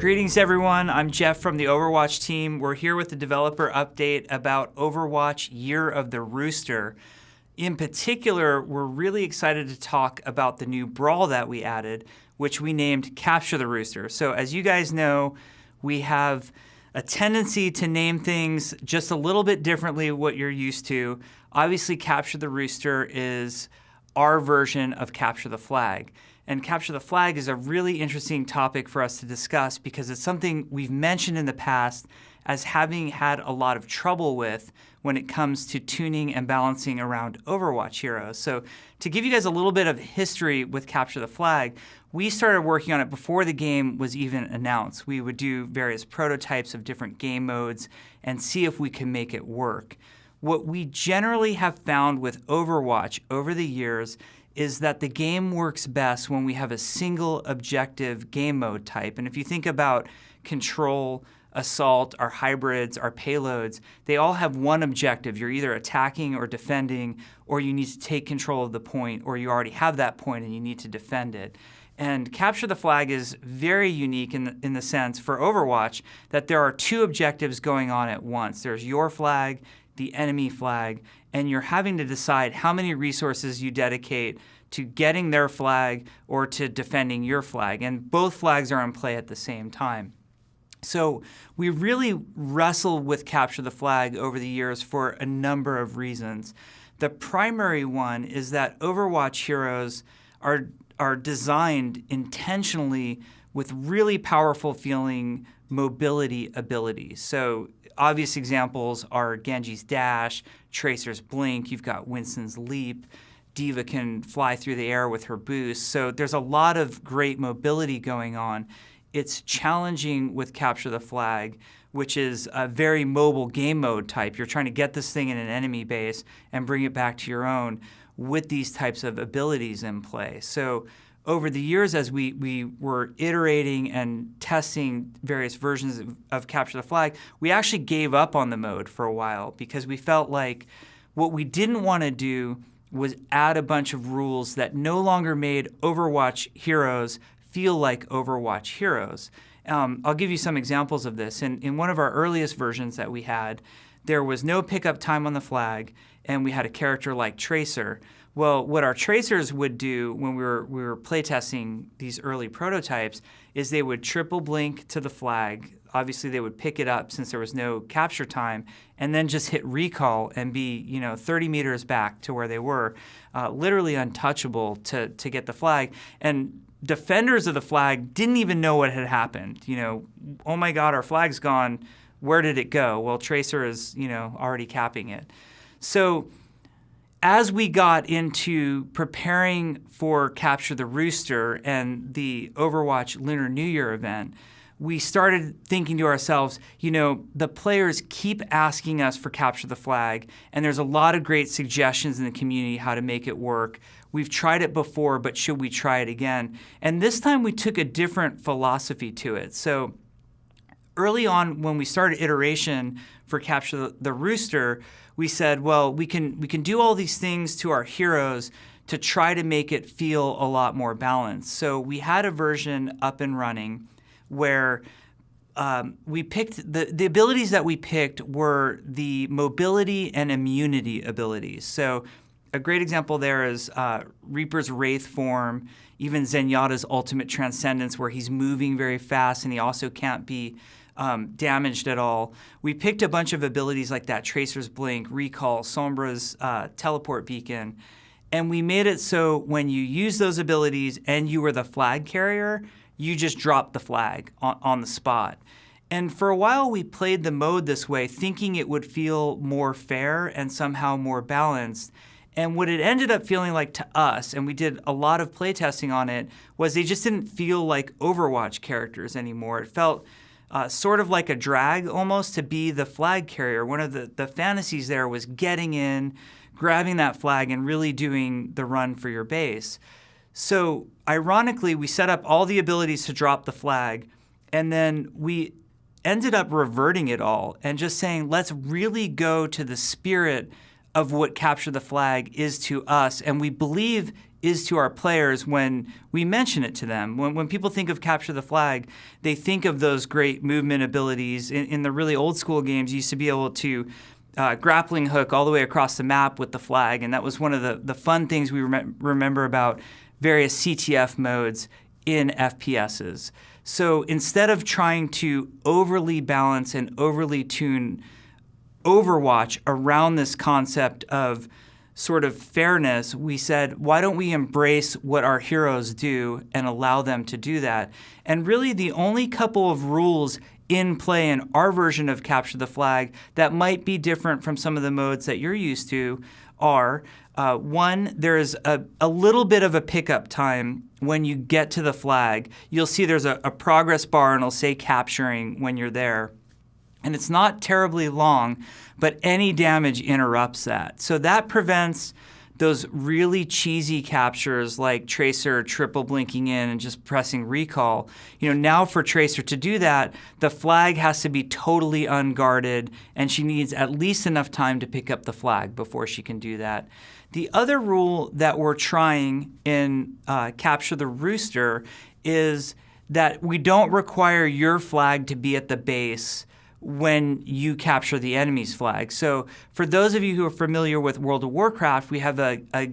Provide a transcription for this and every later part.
Greetings, everyone. I'm Jeff from the Overwatch team. We're here with the developer update about Overwatch Year of the Rooster. In particular, we're really excited to talk about the new brawl that we added, which we named Capture the Rooster. So as you guys know, we have a tendency to name things just a little bit differently what you're used to. Obviously, Capture the Rooster is our version of Capture the Flag. And Capture the Flag is a really interesting topic for us to discuss because it's something we've mentioned in the past as having had a lot of trouble with when it comes to tuning and balancing around Overwatch heroes. So to give you guys a little bit of history with Capture the Flag, we started working on it before the game was even announced. We would do various prototypes of different game modes and see if we can make it work. What we generally have found with Overwatch over the years is that the game works best when we have a single objective game mode type. And if you think about Control, Assault, our hybrids, our payloads, they all have one objective. You're either attacking or defending, or you need to take control of the point, or you already have that point and you need to defend it. And Capture the Flag is very unique in the sense for Overwatch that there are two objectives going on at once. There's your flag, the enemy flag, and you're having to decide how many resources you dedicate to getting their flag or to defending your flag. And both flags are in play at the same time. So we really wrestle with Capture the Flag over the years for a number of reasons. The primary one is that Overwatch heroes are designed intentionally with really powerful feeling mobility abilities. So obvious examples are Genji's dash, Tracer's blink, you've got Winston's leap, D.Va can fly through the air with her boost. So there's a lot of great mobility going on. It's challenging with Capture the Flag, which is a very mobile game mode type. You're trying to get this thing in an enemy base and bring it back to your own with these types of abilities in play. So over the years, as we were iterating and testing various versions of Capture the Flag, we actually gave up on the mode for a while because we felt like what we didn't want to do was add a bunch of rules that no longer made Overwatch heroes feel like Overwatch heroes. I'll give you some examples of this. In one of our earliest versions that we had, there was no pickup time on the flag, and we had a character like Tracer. Well, what our tracers would do when we were playtesting these early prototypes is they would triple blink to the flag. Obviously, they would pick it up since there was no capture time, and then just hit recall and be 30 meters back to where they were, literally untouchable to get the flag. And defenders of the flag didn't even know what had happened. Oh my God, our flag's gone. Where did it go? Well, Tracer is already capping it. So as we got into preparing for Capture the Rooster and the Overwatch Lunar New Year event, we started thinking to ourselves, the players keep asking us for Capture the Flag, and there's a lot of great suggestions in the community how to make it work. We've tried it before, but should we try it again? And this time we took a different philosophy to it. So early on when we started iteration for Capture the Rooster, we said, well, we can do all these things to our heroes to try to make it feel a lot more balanced. So we had a version up and running where we picked the abilities that we picked were the mobility and immunity abilities. So a great example there is Reaper's Wraith form, even Zenyatta's ultimate transcendence, where he's moving very fast and he also can't be damaged at all. We picked a bunch of abilities like that: Tracer's blink, recall, Sombra's teleport beacon, and we made it so when you use those abilities and you were the flag carrier, you just dropped the flag on the spot. And for a while we played the mode this way, thinking it would feel more fair and somehow more balanced. And what it ended up feeling like to us, and we did a lot of playtesting on it, was they just didn't feel like Overwatch characters anymore. It felt sort of like a drag almost to be the flag carrier. One of the fantasies there was getting in, grabbing that flag, and really doing the run for your base. So ironically, we set up all the abilities to drop the flag, and then we ended up reverting it all and just saying, let's really go to the spirit of what Capture the Flag is to us. And we believe is to our players when we mention it to them. When people think of capture the flag, they think of those great movement abilities. In the really old school games, you used to be able to grappling hook all the way across the map with the flag, and that was one of the fun things we remember about various CTF modes in FPSs. So instead of trying to overly balance and overly tune Overwatch around this concept of sort of fairness, we said, why don't we embrace what our heroes do and allow them to do that? And really the only couple of rules in play in our version of Capture the Flag that might be different from some of the modes that you're used to are, one, there's a little bit of a pickup time when you get to the flag. You'll see there's a progress bar and it'll say capturing when you're there. And it's not terribly long, but any damage interrupts that. So that prevents those really cheesy captures like Tracer triple blinking in and just pressing recall. Now for Tracer to do that, the flag has to be totally unguarded, and she needs at least enough time to pick up the flag before she can do that. The other rule that we're trying in Capture the Rooster is that we don't require your flag to be at the base when you capture the enemy's flag. So for those of you who are familiar with World of Warcraft, we have a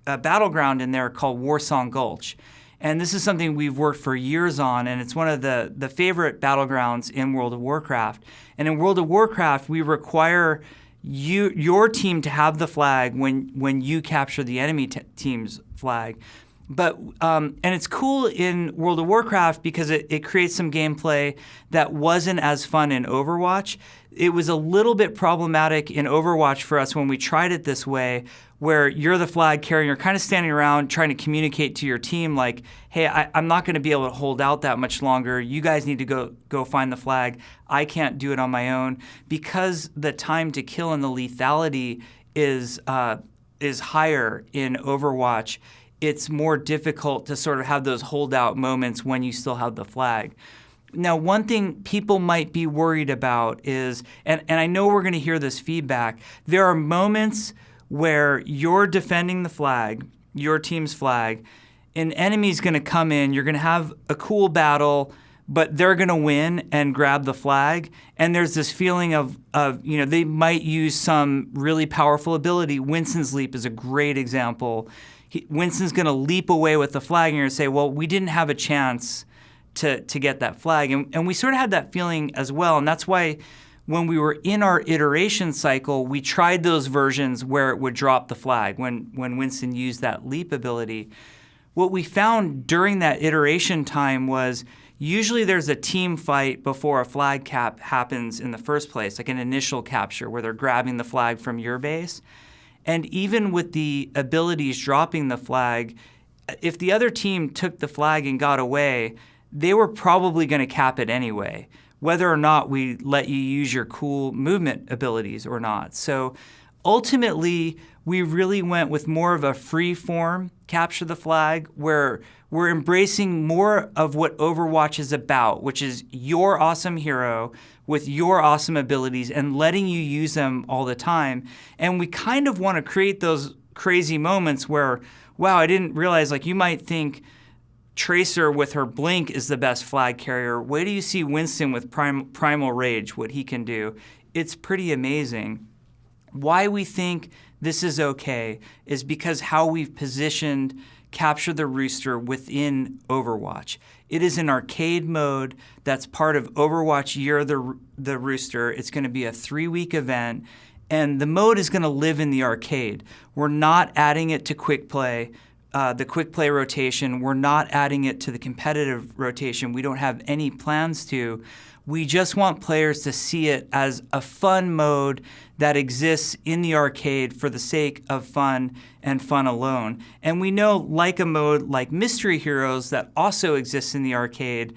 battleground in there called Warsong Gulch. And this is something we've worked for years on, and it's one of the favorite battlegrounds in World of Warcraft. And in World of Warcraft, we require your team to have the flag when you capture the enemy team's flag. But and it's cool in World of Warcraft because it creates some gameplay that wasn't as fun in Overwatch. It was a little bit problematic in Overwatch for us when we tried it this way, where you're the flag carrier, you're kind of standing around trying to communicate to your team like, hey, I'm not going to be able to hold out that much longer. You guys need to go find the flag. I can't do it on my own. Because the time to kill and the lethality is higher in Overwatch, it's more difficult to sort of have those holdout moments when you still have the flag. Now, one thing people might be worried about is, and I know we're going to hear this feedback, there are moments where you're defending the flag, your team's flag, an enemy's going to come in, you're going to have a cool battle, but they're going to win and grab the flag. And there's this feeling of they might use some really powerful ability. Winston's Leap is a great example. Winston's going to leap away with the flag, and you're going to say, well, we didn't have a chance to get that flag. And we sort of had that feeling as well. And that's why when we were in our iteration cycle, we tried those versions where it would drop the flag when Winston used that leap ability. What we found during that iteration time was usually there's a team fight before a flag cap happens in the first place, like an initial capture where they're grabbing the flag from your base. And even with the abilities dropping the flag, if the other team took the flag and got away, they were probably going to cap it anyway, whether or not we let you use your cool movement abilities or not. So ultimately, we really went with more of a free form capture the flag, where we're embracing more of what Overwatch is about, which is your awesome hero with your awesome abilities and letting you use them all the time. And we kind of want to create those crazy moments where, wow, I didn't realize, like, you might think Tracer with her blink is the best flag carrier. Wait till you see Winston with Primal Rage, what he can do. It's pretty amazing. Why we think this is okay is because how we've positioned Capture the Rooster within Overwatch. It is an arcade mode that's part of Overwatch Year of the Rooster. It's going to be a 3-week event, and the mode is going to live in the arcade. We're not adding it to quick play, the quick play rotation. We're not adding it to the competitive rotation. We don't have any plans to. We just want players to see it as a fun mode that exists in the arcade for the sake of fun and fun alone. And we know, like a mode like Mystery Heroes that also exists in the arcade,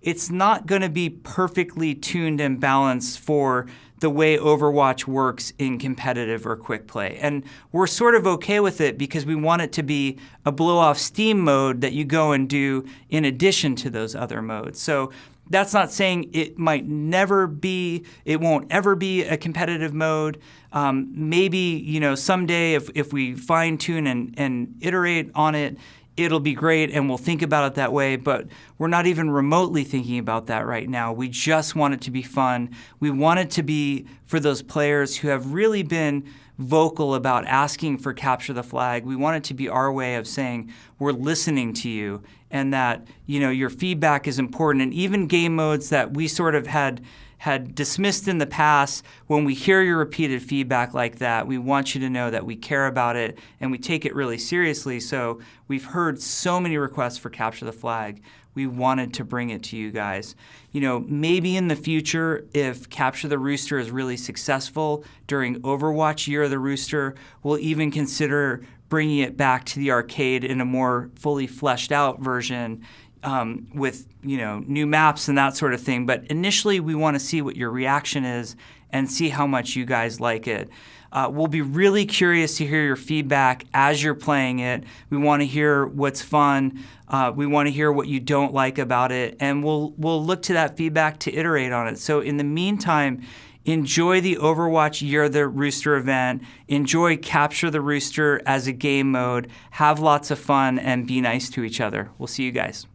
it's not going to be perfectly tuned and balanced for the way Overwatch works in competitive or quick play. And we're sort of okay with it because we want it to be a blow-off steam mode that you go and do in addition to those other modes. So That's not saying it won't ever be a competitive mode. Maybe, someday if we fine tune and iterate on it, it'll be great and we'll think about it that way, but we're not even remotely thinking about that right now. We just want it to be fun. We want it to be for those players who have really been vocal about asking for capture the flag. We want it to be our way of saying we're listening to you and that your feedback is important. And even game modes that we sort of had dismissed in the past, when we hear your repeated feedback like that, we want you to know that we care about it and we take it really seriously. So we've heard so many requests for capture the flag. We wanted to bring it to you guys. Maybe in the future, if Capture the Rooster is really successful during Overwatch Year of the Rooster, we'll even consider bringing it back to the arcade in a more fully fleshed out version with new maps and that sort of thing. But initially, we want to see what your reaction is and see how much you guys like it. We'll be really curious to hear your feedback as you're playing it. We want to hear what's fun. We want to hear what you don't like about it, and we'll look to that feedback to iterate on it. So in the meantime, enjoy the Overwatch Year of the Rooster event. Enjoy Capture the Rooster as a game mode. Have lots of fun and be nice to each other. We'll see you guys.